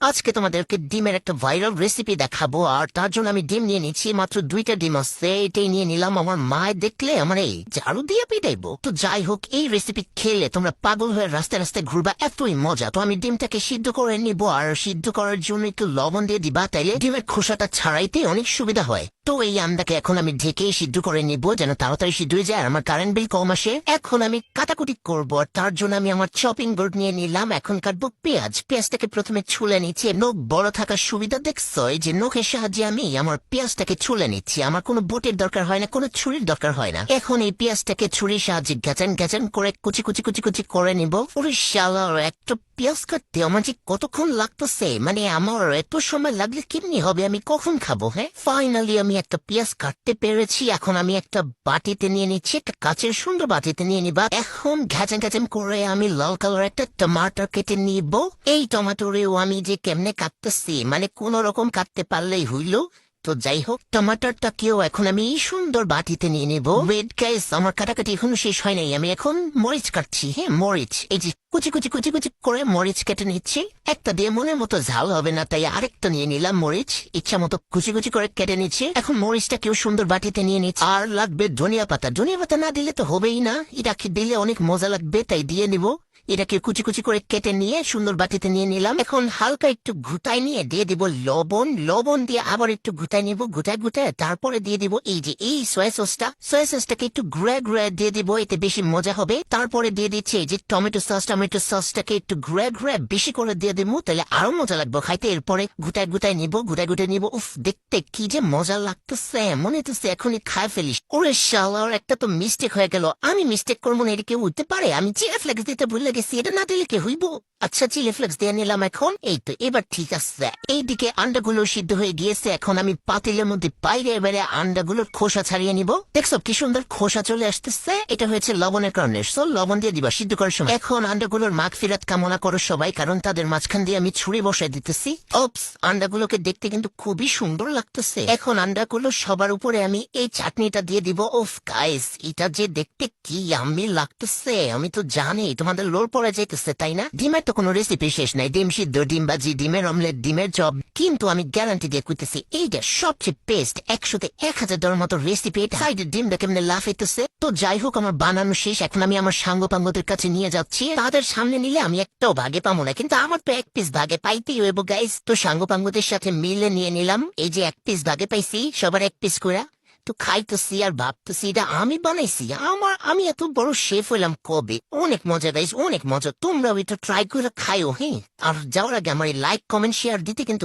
আজকে তোমাদেরকে ডিমের একটা ভাইরাল রেসিপি দেখাবো, আর তার জন্য আমি ডিম নিয়ে নিচ্ছি। মাত্র 2টা ডিম আছে, এটাই নিয়ে নিলাম। আমার মায় দেখলে আমার এই ঝাড়ু দিয়ে পিটাইবো। তো যাই হোক, এই রেসিপি খেলে তোমরা পাগল হয়ে রাস্তায় রাস্তায় ঘুরবা, এতই মজা। তো আমি ডিমটাকে সিদ্ধ করে নিবো, আর সিদ্ধ করার জন্য একটু লবণ দিয়ে দিবা, তাইলে ডিমের খোসাটা ছাড়াইতে অনেক সুবিধা হয়। তো এই আমটাকে এখন আমি ঢেকে সিদ্ধ করে নিব, যেন তাড়াতাড়ি সিদ্ধ হয়ে যায় আর আমার কারেন্ট বিল কম আসে। এখন আমি কাটাকুটি করবো, আর তার জন্য আমি আমার চপিং বোর্ড নিয়ে নিলাম। এখন কাটবো পেঁয়াজ। পেঁয়াজটাকে প্রথমে ছুলে নিচ্ছি। নখ বড় থাকার সুবিধা দেখছো, এই যে নখের সাহায্যে আমি আমার পেঁয়াজটাকে ছুলে নিচ্ছি। আমার কোনো বোটের দরকার হয় না, কোনো ছুরির দরকার হয় না। এখন এই পেঁয়াজটাকে ছুরির সাহায্যে গ্যাচান গ্যাচান করে কুচি কুচি কুচি কুচি করে নিব। ওরে শালার, একটা পেঁয়াজ কাটতে আমার যে কতক্ষণ লাগতেছে, মানে আমার এত সময় লাগলে কেমনি হবে, আমি কখন খাবো? হ্যাঁ, ফাইনালি আমি একটা পেঁয়াজ কাটতে পেরেছি। এখন আমি একটা বাটিতে নিয়ে নিচ্ছি, একটা কাচের সুন্দর বাটিতে নিয়ে নিবা। এখন ঘ্যাচান ঘ্যাচান করে আমি লাল কালার একটা টমাটো কেটে নিব। এই টমাটোরেও আমি যে কেমনে কাটতেছি, মানে কোন রকম কাটতে পারলেই হইল। তো যাই হোক, টমাটোরটাকেও এখন আমি সুন্দর বাটিতে নিয়ে নেব। ওয়েট গাইস, আমার কাটাকাটি এখনো শেষ হয় নাই। আমি এখন মরিচ কাটছি। হ্যাঁ, মরিচ, এই যে কুচি কুচি কুচি কুচি করে মরিচ কেটে নিচ্ছি। একটা দিয়ে মনের মতো ঝাল হবে না, তাই আরেকটা নিয়ে নিলাম মরিচ। ইচ্ছা মতো কুচি কুচি করে কেটে নিচ্ছি। এখন মরিচটাকেও সুন্দর বাটিতে নিয়ে নিচ্ছি। আর লাগবে ধনিয়া পাতা। ধনিয়া পাতা না দিলে তো হবেই না, এটাকে দিলে অনেক মজা লাগবে, তাই দিয়ে নিব। এটাকে কুচি কুচি করে কেটে নিয়ে সুন্দর বাটিতে নিয়ে নিলাম। এখন হালকা একটু ঘুটাই নিয়ে দিয়ে দিব লবণ। লবণ দিয়ে আবার একটু ঘুটাই নিব, ঘুটায় ঘুটায় তারপরে দিয়ে দিব এই যে এই সয়া সসটা। সয়া সসটাকে একটু ঘুরে ঘুরে দিয়ে দিব, এতে বেশি মজা হবে। তারপরে দিয়ে দিচ্ছে এই যে টমেটো সস। টমেটো সসটাকে একটু ঘুরে ঘুরে বেশি করে দিয়ে দিব, তাহলে আরো মজা লাগবে খাইতে। এরপরে ঘুটায় ঘুটায় নিব, ঘুটায় ঘুটায় নিব। উফ, দেখতে কি যে মজা লাগতেছে, মনে হচ্ছে এখনই খায় ফেলিস। ওরে শালার, একটা তো মিস্টেক হয়ে গেল। আমি মিস্টেক করবো না, এটা কেউ উঠতে পারে? আমি চিলি ফ্লেক্স দিতে ভুলে গেছি, এটা না দিলে কে হইব? আচ্ছা, চিলি ফ্লেক্স দিয়ে নিলাম এখন। এই তো এবার ঠিক আছে। এইদিকে আন্ডাগুলো সিদ্ধ হয়ে গিয়েছে। এখন আমি পাতিলের মধ্যে বাইরে এবারে আন্ডাগুলোর খোসা ছাড়িয়ে নিব। দেখছো কি সুন্দর খোসা চলে আসতেছে? এটা হয়েছে লবণের কারণে। সো লবণ দিয়ে দিবা সিদ্ধ করার সময়। এখন আন্ডাগুলোর মাগ ফিরাত কামনা করো সবাই, কারণ তাদের মাঝখান দিয়ে আমি ছুরি বসাই দিতেছি। ওপস, আন্ডাগুলোকে দেখতে কিন্তু খুবই সুন্দর লাগতেছে। এখন আন্ডাগুলো সবার উপরে আমি এই চাটনিটা দিয়ে দিব। ওফ গাইস, এটা যে দেখতে কি ইয়াম্মি লাগতেছে, আমি তো জানি তোমাদের লোর পড়ে যাইতেছে, তাই না? ডিমের তো কোনো রেসিপি শেষ নাই। ডিম সিদ্ধ, ডিম ভাজি, ডিমের অমলেট, ডিমের চপ। কিন্তু আমি গ্যারান্টি দিয়ে কইতেছি, এইটা সবচেয়ে বেস্ট। 100তে 1000 মতো রেসিপি। এটা সাইডের ডিমটা কেমনে লাফাইতেছে। তো যাই হোক, আমার বানানো শেষ। এখন আমি আমার সাঙ্গ পাঙ্গদের কাছে নিয়ে যাচ্ছি। তাদের সামনে নিলে আমি একটাও ভাগে পাবো না, কিন্তু আমার তো 1 পিস ভাগে পাইতেই হইব গাইস। তো সাঙ্গ পাঙ্গদের সাথে মিলে নিয়ে নিলাম। এই যে 1 পিস ভাগে পাইছি, সবার 1 পিস করে। তো খাইতেছি আর ভাবতেছি এটা আমি বানাইছি। আমি এত বড় শেফ হইলাম কবে? অনেক মজা গাইস, অনেক মজা। তোমরাও এটা ট্রাই করে খাইও। হ্যাঁ, আর যাওয়ার আগে আমার লাইক কমেন্ট শেয়ার দিতে কিন্তু